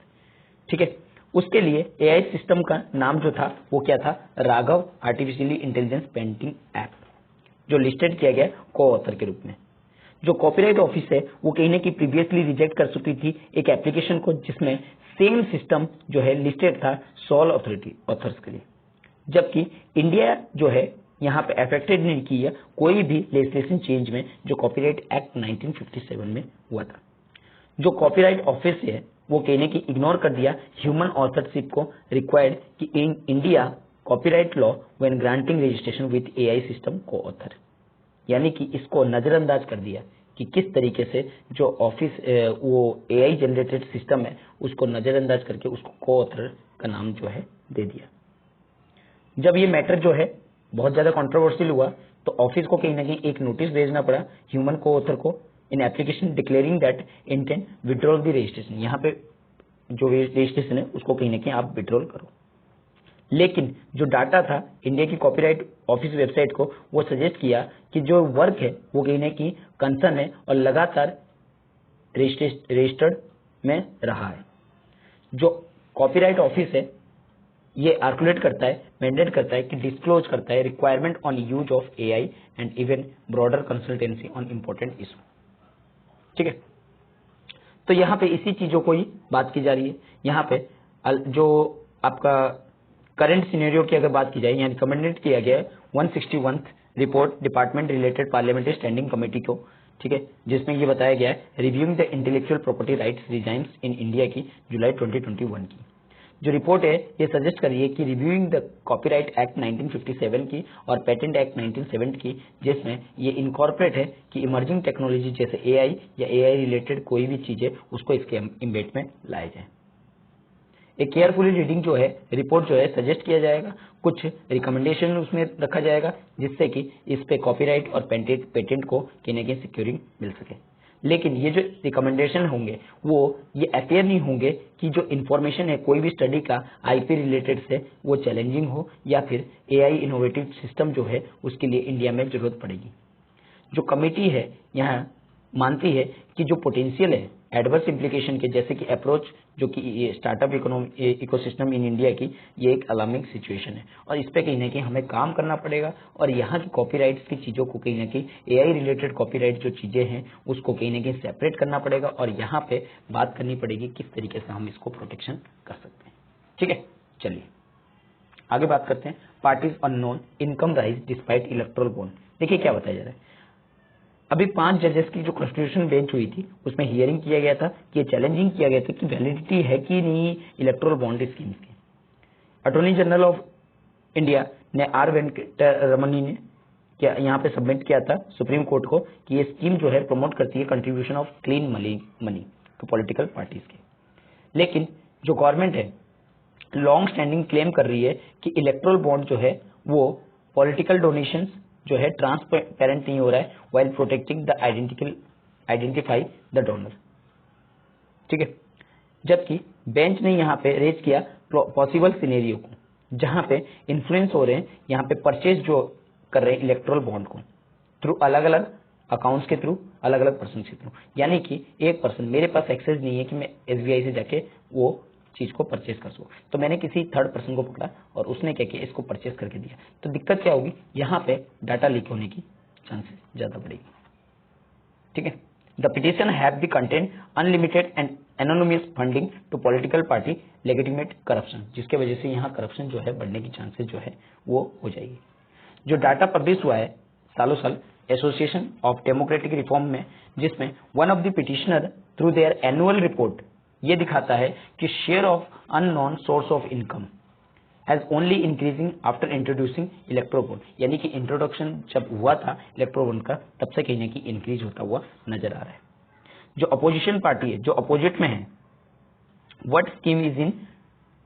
ठीक है। उसके लिए एआई सिस्टम का नाम जो था वो क्या था, Raghav artificially intelligence painting app, जो लिस्टेड किया गया को ऑथर के रूप में। जो कॉपीराइट ऑफिस है वो कहीं ना कहीं प्रीवियसली रिजेक्ट कर चुकी थी एक एप्लीकेशन को जिसमें सेम सिस्टम जो है लिस्टेड था सोल ऑथर्स के लिए, जबकि इंडिया जो है यहाँ पे अफेक्टेड नहीं की है कोई भी लेजिस्लेशन चेंज में जो कॉपीराइट एक्ट 1957 में हुआ था। जो कॉपीराइट ऑफिस है वो कहने की इग्नोर कर दिया ह्यूमन ऑथरशिप को रिक्वायर्ड कि in India copyright law when granting registration with AI system को ऑथर, यानी कि इसको नजरअंदाज कर दिया कि किस तरीके से जो ऑफिस वो एआई जनरेटेड सिस्टम है उसको नजरअंदाज करके उसको को ऑथर का नाम जो है दे दिया। जब ये मैटर जो है बहुत ज्यादा कंट्रोवर्शियल हुआ तो ऑफिस को कहीं ना कहीं एक नोटिस भेजना पड़ा ह्यूमन को ऑथर को in application declaring that intent withdrawal the registration, यहाँ पे जो रजिस्ट्रेशन है उसको कहीं ना कहीं आप विड्रॉल करो। लेकिन जो डाटा था इंडिया की कॉपीराइट ऑफिस वेबसाइट को वो सजेस्ट किया कि जो वर्क है वो कहीं ना कहीं कंसर्न है और लगातार रजिस्टर्ड में रहा है। जो कॉपीराइट ऑफिस है ये आर्कुलेट करता है, मैंडेट करता है कि डिस्क्लोज करता है requirement on use of AI and even broader consultancy on important issue. ठीक है, तो यहाँ पे इसी चीजों को ही बात की जा रही है। यहाँ पे जो आपका करंट सिनेरियो की अगर बात की जाए, यहाँ रिकमेंडेड किया गया है 161 report department related parliamentary standing committee को, ठीक है, जिसमें ये बताया गया है reviewing the intellectual property rights regimes in India की जुलाई 2021 की जो रिपोर्ट है ये सजेस्ट कर रही है कि रिव्यूइंग द कॉपीराइट एक्ट 1957 की और पेटेंट एक्ट 1970 की, जिसमें ये इनकॉर्पोरेट है कि इमर्जिंग टेक्नोलॉजी जैसे एआई या एआई रिलेटेड कोई भी चीजें उसको इसके इम्बेट में लाया जाए। एक केयरफुली रीडिंग जो है रिपोर्ट जो है सजेस्ट किया जाएगा, कुछ रिकमेंडेशन उसमें रखा जाएगा जिससे कि इस पे कॉपीराइट और पेटेंट को कहीं ना कहीं सिक्योरिंग मिल सके। लेकिन ये जो रिकमेंडेशन होंगे वो ये अपेयर नहीं होंगे कि जो इन्फॉर्मेशन है कोई भी स्टडी का आईपी रिलेटेड से वो चैलेंजिंग हो या फिर एआई इनोवेटिव सिस्टम जो है उसके लिए इंडिया में जरूरत पड़ेगी। जो कमेटी है यहाँ मानती है कि जो पोटेंशियल है एडवर्स इम्प्लीकेशन के जैसे कि अप्रोच जो कि स्टार्टअप इकोसिस्टम इन इंडिया की ये एक अलार्मिंग सिचुएशन है और इस पे कहीं ना कहीं हमें काम करना पड़ेगा और यहाँ की कॉपीराइट्स की चीज़ों को कहीं ना कहीं एआई रिलेटेड कॉपीराइट जो चीज़ें हैं उसको कहीं ना कहीं सेपरेट करना पड़ेगा और यहाँ पे बात करनी पड़ेगी किस तरीके से हम इसको प्रोटेक्शन कर सकते हैं। ठीक है, चलिए आगे बात करते हैं। Parties unknown income rise despite electoral bond. देखिए क्या बताया जा रहा है। अभी 5 जजेस की जो कॉन्स्टिट्यूशन बेंच हुई थी उसमें हियरिंग किया गया था कि ये चैलेंजिंग किया गया था कि वैलिडिटी है कि नहीं इलेक्टोरल बॉन्ड स्कीम की। अटॉर्नी जनरल ऑफ इंडिया ने आर वेंकटरमणी ने क्या यहाँ पे सबमिट किया था सुप्रीम कोर्ट को कि ये स्कीम जो है प्रमोट करती है contribution of clean money to political parties के। लेकिन जो गवर्नमेंट है लॉन्ग स्टैंडिंग क्लेम कर रही है कि इलेक्टोरल बॉन्ड जो है वो पॉलिटिकल डोनेशंस जो है ट्रांसपेरेंट नहीं हो रहा है while protecting the identify the donor. ठीक है, जबकि बेंच ने यहाँ पे रेज किया पॉसिबल सिनेरियो को जहाँ पे इन्फ्लुएंस हो रहे हैं यहाँ पे परचेज जो कर रहे हैं इलेक्टोरल बॉन्ड को थ्रू अलग अलग अकाउंट्स के थ्रू अलग अलग पर्सन के थ्रू, यानी कि एक पर्सन मेरे पास एक्सेस नहीं है कि मैं एसबीआई से जाके वो चीज को परचेज कर सकूं, तो मैंने किसी थर्ड पर्सन को पकड़ा और उसने क्या किया इसको परचेज करके दिया, तो दिक्कत क्या होगी यहाँ पे डाटा लीक होने की चांसेस ज्यादा बढ़ेगी। ठीक है, the petition have the content unlimited and anonymous funding to political party legitimate corruption, जिसके वजह से यहाँ करप्शन जो है बढ़ने की चांसेस जो है वो हो जाएगी। जो डाटा पब्लिश हुआ है सालों साल एसोसिएशन ऑफ डेमोक्रेटिक रिफॉर्म में, जिसमें one of the petitioner through their annual report ये दिखाता है कि share of unknown source of income has only increasing after introducing electro bond, यानी कि इंट्रोडक्शन जब हुआ था इलेक्ट्रो बॉन्ड का तब से कहीं ना कहीं इंक्रीज होता हुआ नजर आ रहा है। जो अपोजिशन पार्टी है जो अपोजिट में है what scheme is in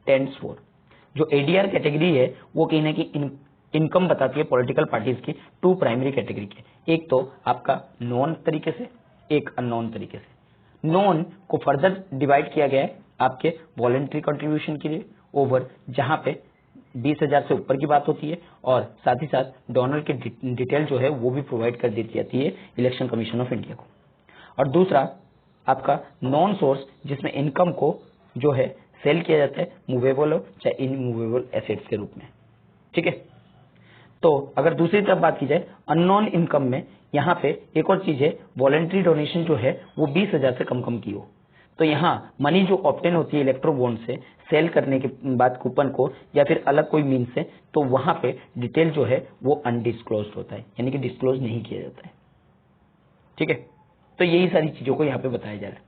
tends for, जो एडीआर कैटेगरी है वो कहीं ना कहीं इनकम बताती है पॉलिटिकल पार्टीज की 2 प्राइमरी कैटेगरी के, एक तो आपका नॉन तरीके से एक अननोन तरीके से। नॉन को फर्दर डिवाइड किया गया है आपके वॉलेंट्री कंट्रीब्यूशन के लिए ओवर जहां पे 20,000 से ऊपर की बात होती है और साथ ही साथ डोनर की डिटेल जो है वो भी प्रोवाइड कर दी जाती है इलेक्शन कमीशन ऑफ इंडिया को। और दूसरा आपका नॉन सोर्स जिसमें इनकम को जो है सेल किया जाता है मूवेबल चाहे इनमूवेबल एसेट्स के रूप में। ठीक है, तो अगर दूसरी तरफ बात की जाए अननोन इनकम में, यहाँ पे एक और चीज है, वॉलेंट्री डोनेशन जो है वो 20,000 से कम की हो। तो यहाँ मनी जो ऑप्टेन होती है इलेक्ट्रो बॉन्ड से सेल करने के बाद कूपन को या फिर अलग कोई मीन से, तो वहां पे डिटेल जो है वो अनडिस्क्लोज होता है, यानी कि डिस्क्लोज नहीं किया जाता है। ठीक है, तो यही सारी चीजों को यहाँ पे बताया जा रहा है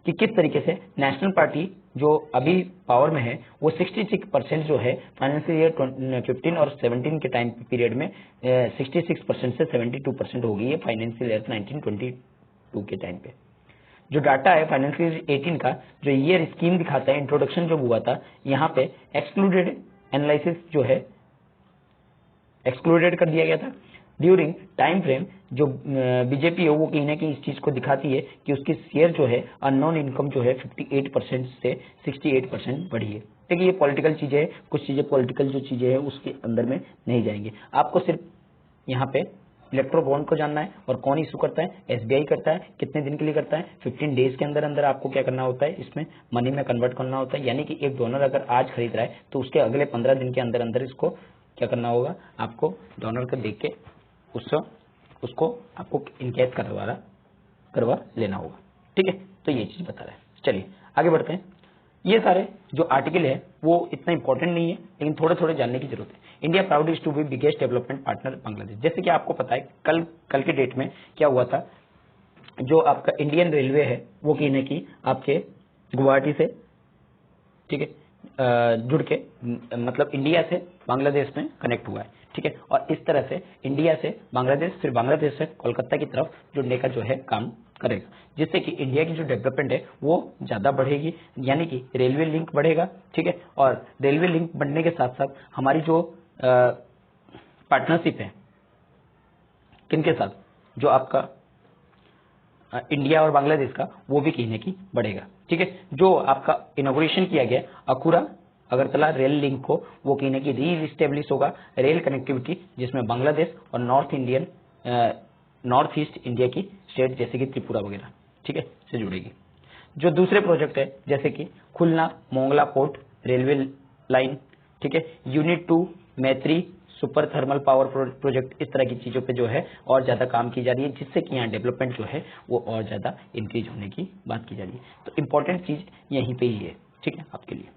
कि किस तरीके से नेशनल पार्टी जो अभी पावर में है वो 66% जो है फाइनेंशियल ईयर 15 और 17 के टाइम पीरियड में 66% से 72% हो गई है फाइनेंशियल ईयर 1922 के टाइम पे। जो डाटा है फाइनेंशियल ईयर 18 का, जो ईयर स्कीम दिखाता है, इंट्रोडक्शन जब हुआ था यहाँ पे एक्सक्लूडेड एनालिसिस जो है एक्सक्लूडेड कर दिया गया था। ड्यूरिंग टाइम फ्रेम जो बीजेपी है वो कहीं ना कहीं इस चीज को दिखाती है कि उसकी शेयर जो है अननोन इनकम जो है 58% से 68% बढ़ी है। देखिए ये पॉलिटिकल चीजें है, कुछ चीजें पॉलिटिकल जो चीजें हैं उसके अंदर में नहीं जाएंगे। आपको सिर्फ यहाँ पे इलेक्ट्रो बॉन्ड को जानना है और कौन इशू करता है, एसबीआई करता है, कितने दिन के लिए करता है, 15 डेज के अंदर अंदर आपको क्या करना होता है, इसमें मनी में कन्वर्ट करना होता है। यानी कि एक डोनर अगर आज खरीद रहा है तो उसके अगले 15 दिन के अंदर अंदर इसको क्या करना होगा, आपको डोनर को देख के उसको आपको इनकैश करवा लेना होगा। ठीक है, तो ये चीज बता रहा है। चलिए आगे बढ़ते हैं। ये सारे जो आर्टिकल है वो इतना इंपॉर्टेंट नहीं है, लेकिन थोड़े थोड़े जानने की जरूरत है। India proud is to be biggest development partner Bangladesh. जैसे कि आपको पता है कल के डेट में क्या हुआ था, जो आपका इंडियन रेलवे है वो कहीं ना कहीं आपके गुवाहाटी से, ठीक है, जुड़ के मतलब इंडिया से बांग्लादेश में कनेक्ट हुआ है। ठीक है, और इस तरह से इंडिया से बांग्लादेश, फिर बांग्लादेश से कोलकाता की तरफ जुड़ने का जो है काम करेगा, जिससे कि इंडिया की जो डेवलपमेंट है वो ज्यादा बढ़ेगी, यानी कि रेलवे लिंक बढ़ेगा। ठीक है, और रेलवे लिंक बढ़ने के साथ साथ हमारी जो पार्टनरशिप है किनके साथ, जो आपका इंडिया और बांग्लादेश का, वो भी कहीं ना कहीं बढ़ेगा। ठीक है, जो आपका इनॉग्रेशन किया गया अखुरा अगरतला रेल लिंक को, वो कहीं ना कहीं रीइस्टेब्लिश होगा, रेल कनेक्टिविटी जिसमें बांग्लादेश और नॉर्थ ईस्ट इंडिया की स्टेट जैसे कि त्रिपुरा वगैरह, ठीक है, से जुड़ेगी। जो दूसरे प्रोजेक्ट है जैसे कि खुलना मोंगला पोर्ट रेलवे लाइन, ठीक है, यूनिट 2 मैत्री सुपर थर्मल पावर प्रोजेक्ट, इस तरह की चीजों पे जो है और ज्यादा काम की जा रही है, जिससे कि यहाँ डेवलपमेंट जो है वो और ज्यादा इंक्रीज होने की बात की जा रही है। तो इंपॉर्टेंट चीज यहीं पे ही है, ठीक है, आपके लिए।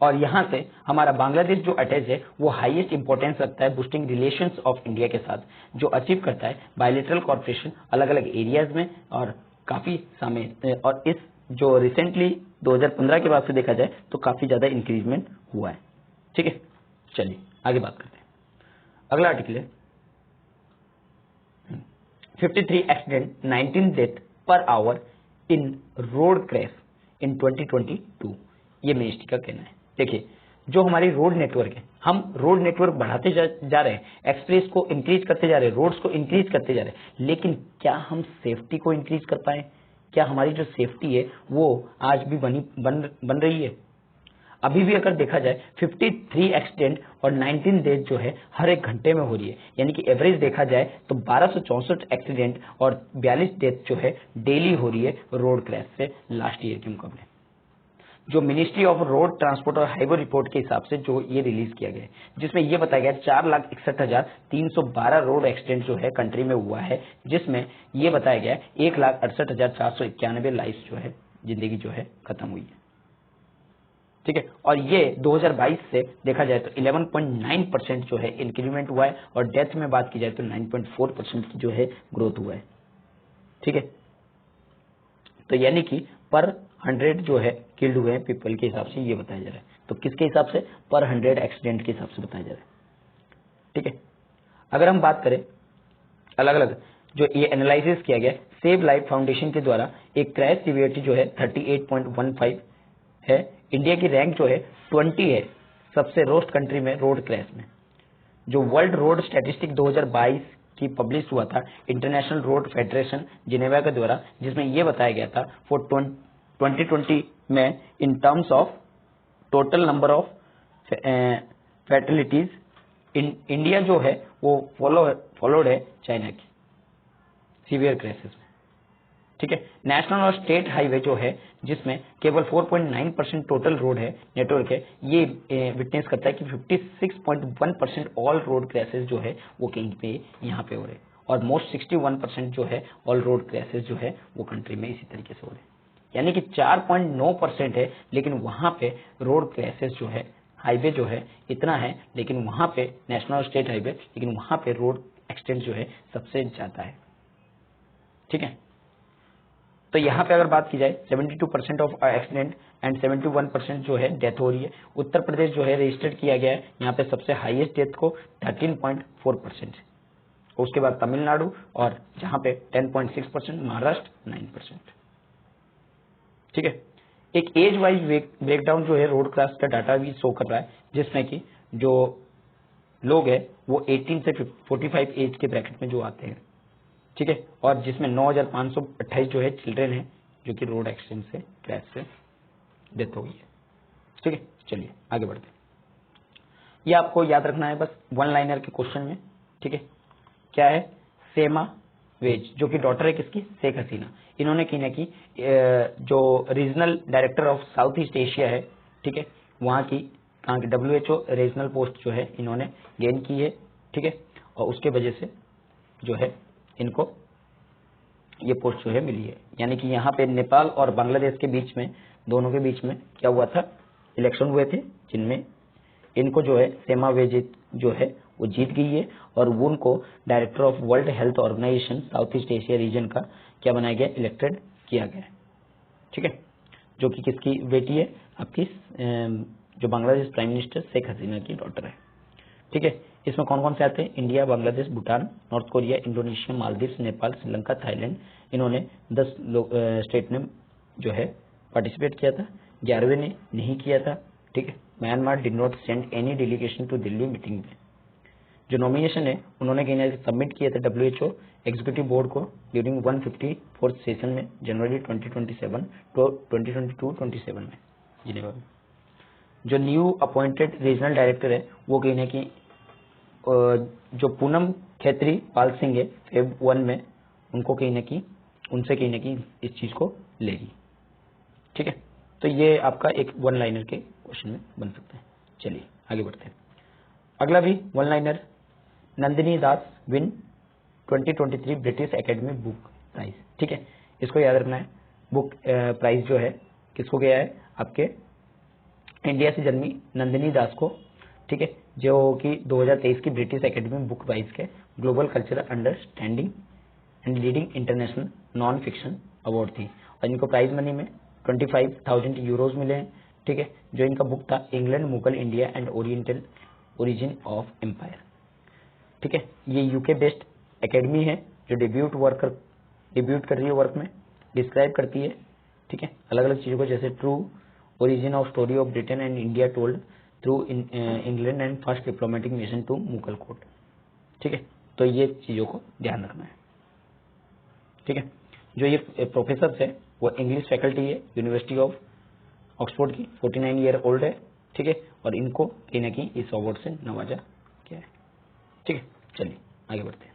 और यहाँ से हमारा बांग्लादेश जो अटैच है वो हाईएस्ट इंपॉर्टेंस रखता है बूस्टिंग रिलेशंस ऑफ इंडिया के साथ, जो अचीव करता है बायलैटरल कॉर्पोरेशन अलग अलग एरियाज में और काफी समय, और इस जो रिसेंटली 2015 के बाद से देखा जाए तो काफी ज्यादा इंक्रीजमेंट हुआ है। ठीक है, चलिए आगे बात करते हैं। अगला आर्टिकल है 53 accident 19 death per hour in road crash in 2022, ये मिनिस्ट्री का कहना है। देखिए जो हमारी रोड नेटवर्क है, हम रोड नेटवर्क बढ़ाते जा रहे हैं, एक्सप्रेस को इंक्रीज करते जा रहे हैं, रोड्स को इंक्रीज करते जा रहे हैं, लेकिन क्या हम सेफ्टी को इंक्रीज कर पाए? क्या हमारी जो सेफ्टी है वो आज भी बन रही है? अभी भी अगर देखा जाए 53 एक्सीडेंट और 19 डेथ जो है हर एक घंटे में हो रही है, यानी कि एवरेज देखा जाए तो 1264 एक्सीडेंट और 42 डेथ जो है डेली हो रही है रोड क्रैश से लास्ट ईयर के मुकाबले। जो मिनिस्ट्री ऑफ रोड ट्रांसपोर्ट और हाईवे रिपोर्ट के हिसाब से जो ये रिलीज किया गया है, जिसमें ये बताया गया 4,61,312 रोड एक्सीडेंट जो है कंट्री में हुआ है, जिसमें ये बताया गया 1,68,491 लाइफ जो है जिंदगी जो है खत्म हुई है। ठीक है, और ये 2022 से देखा जाए तो 11.9% जो है इंक्रीमेंट हुआ है, और डेथ में बात की जाए तो 9.4% की जो है ग्रोथ हुआ है। ठीक है, तो यानी कि पर 100 जो है किल्ड हुए हैं पीपल के हिसाब से ये बताया जा रहा है। तो किसके हिसाब से? पर 100 एक्सीडेंट के हिसाब से बताया जा रहा है। ठीक है, अगर हम बात करें अलग अलग जो ये एनालिसिस किया गया सेव लाइफ फाउंडेशन के द्वारा, एक क्रैश सिवियरिटी जो है 38.15 है। इंडिया की रैंक जो है 20 है सबसे रोस्ट कंट्री में रोड क्रैश में। जो वर्ल्ड रोड स्टैटिस्टिक 2022 की पब्लिश हुआ था इंटरनेशनल रोड फेडरेशन जिनेवा के द्वारा, जिसमें यह बताया गया था फॉर 2020 में in terms of total number of fatalities India जो है वो फॉलोड है चाइना की सीवियर क्राइसिस में। ठीक है। नेशनल और स्टेट हाईवे जो है जिसमें केवल 4.9% टोटल रोड है नेटवर्क है, ये विटनेस करता है कि 56.1% ऑल रोड क्रैशेस जो है वो कहीं पे यहाँ पे हो रहे हैं, और मोस्ट 61% जो है ऑल रोड क्रैशेस जो है वो कंट्री में इसी तरीके से हो रहे हैं। यानी कि 4.9% है, लेकिन वहां पे रोड क्रैशेस जो है, हाईवे जो है इतना है, लेकिन वहां पे नेशनल और स्टेट हाईवे, लेकिन वहां पे रोड एक्सटेंट जो है सबसे ज्यादा है। ठीक है। तो यहाँ पे अगर बात की जाए 72% ऑफ एक्सीडेंट एंड 71% जो है डेथ हो रही है। उत्तर प्रदेश जो है रजिस्टर्ड किया गया है यहाँ पे सबसे हाईएस्ट डेथ को 13.4%, उसके बाद तमिलनाडु, और जहाँ पे 10.6%, महाराष्ट्र 9%। ठीक है। एक एज वाइज ब्रेकडाउन जो है रोड क्रैश का डाटा भी शो कर रहा है, जिसमें कि जो लोग हैं वो 18 से 45 एज के ब्रैकेट में जो आते हैं। ठीक है। और जिसमें 9,528 जो है चिल्ड्रेन है जो कि रोड एक्सीडेंट से, क्रैश से डेथ हो गई है। ठीक है। चलिए आगे बढ़ते हैं। ये आपको याद रखना है बस वन लाइनर के क्वेश्चन में। ठीक है। क्या है? सेमा वेज, जो कि डॉटर है किसकी? शेख हसीना। इन्होंने की ना की जो regional director of south East Asia है, ठीक है, वहाँ की WHO रीजनल पोस्ट जो है इन्होंने गेन की है। ठीक है। और उसके वजह से जो है इनको ये पोस्ट जो है मिली है। यानी कि यहाँ पे नेपाल और बांग्लादेश के बीच में, दोनों के बीच में क्या हुआ था? इलेक्शन हुए थे, जिनमें इनको जो है सेमा वेजित जो है वो जीत गई है, और वो उनको director of World Health Organization South East Asia region का क्या बनाया गया? इलेक्टेड किया गया है। ठीक है। जो कि किसकी बेटी है? आपकी जो बांग्लादेश प्राइम मिनिस्टर शेख हसीना की डॉटर है। ठीक है। इसमें कौन कौन से आते हैं? India, Bangladesh, Bhutan, north Korea, Indonesia, Maldives, Nepal, Sri Lanka, Thailand. इन्होंने 10 स्टेट ने जो है पार्टिसिपेट किया था, 11वें ने नहीं किया था। ठीक है। Myanmar did not send any delegation to Delhi meeting में। जो नॉमिनेशन है उन्होंने कहीं सबमिट किया था WHO एग्जीक्यूटिव बोर्ड को ड्यूरिंग 154th सेशन में जनवरी 2027 तो 2022-27 में जिनेवा में। जो न्यू अपॉइंटेड रीजनल डायरेक्टर है वो कहीं ना कहीं जो पूनम खेत्री पाल सिंह है फेब 1 में, उनको कहीं ना कहीं उनसे कहीं ना कहीं इस चीज को लेगी। ठीक है। तो ये आपका एक वन लाइनर के क्वेश्चन में बन सकता है। चलिए आगे बढ़ते हैं। अगला भी one liner, Nandini Das win 2023 British academy book prize. ठीक है। इसको याद रखना है। बुक प्राइज जो है किसको गया है? आपके इंडिया से जन्मी नंदिनी दास को। ठीक है। जो कि 2023 की ब्रिटिश एकेडमी बुक प्राइज के global cultural understanding and leading international non fiction award थी, और इनको प्राइज मनी में 25,000 यूरोज मिले हैं। ठीक है। जो इनका बुक था England, Mughal, India and oriental origin of empire. ठीक है। ये यूके बेस्ड एकेडमी है जो डिब्यूट कर रही है वर्क में, डिस्क्राइब करती है। ठीक है। अलग अलग चीजों को, जैसे true origin of story of Britain and India told through England and first diplomatic mission to Mughal court. ठीक है। तो ये चीजों को ध्यान रखना है। ठीक है। जो ये प्रोफेसर है वो इंग्लिश फैकल्टी है यूनिवर्सिटी ऑफ ऑक्सफोर्ड की, 49 ईयर ओल्ड है। ठीक है। और इनको कहीं ना कहीं इस अवार्ड से नवाजा गया है। ठीक है। चलिए आगे बढ़ते हैं।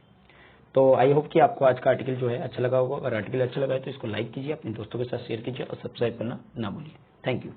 तो आई होप कि आपको आज का आर्टिकल जो है अच्छा लगा होगा। अगर आर्टिकल अच्छा लगा है तो इसको लाइक कीजिए, अपने दोस्तों के साथ शेयर कीजिए और सब्सक्राइब करना ना भूलिए। Thank you.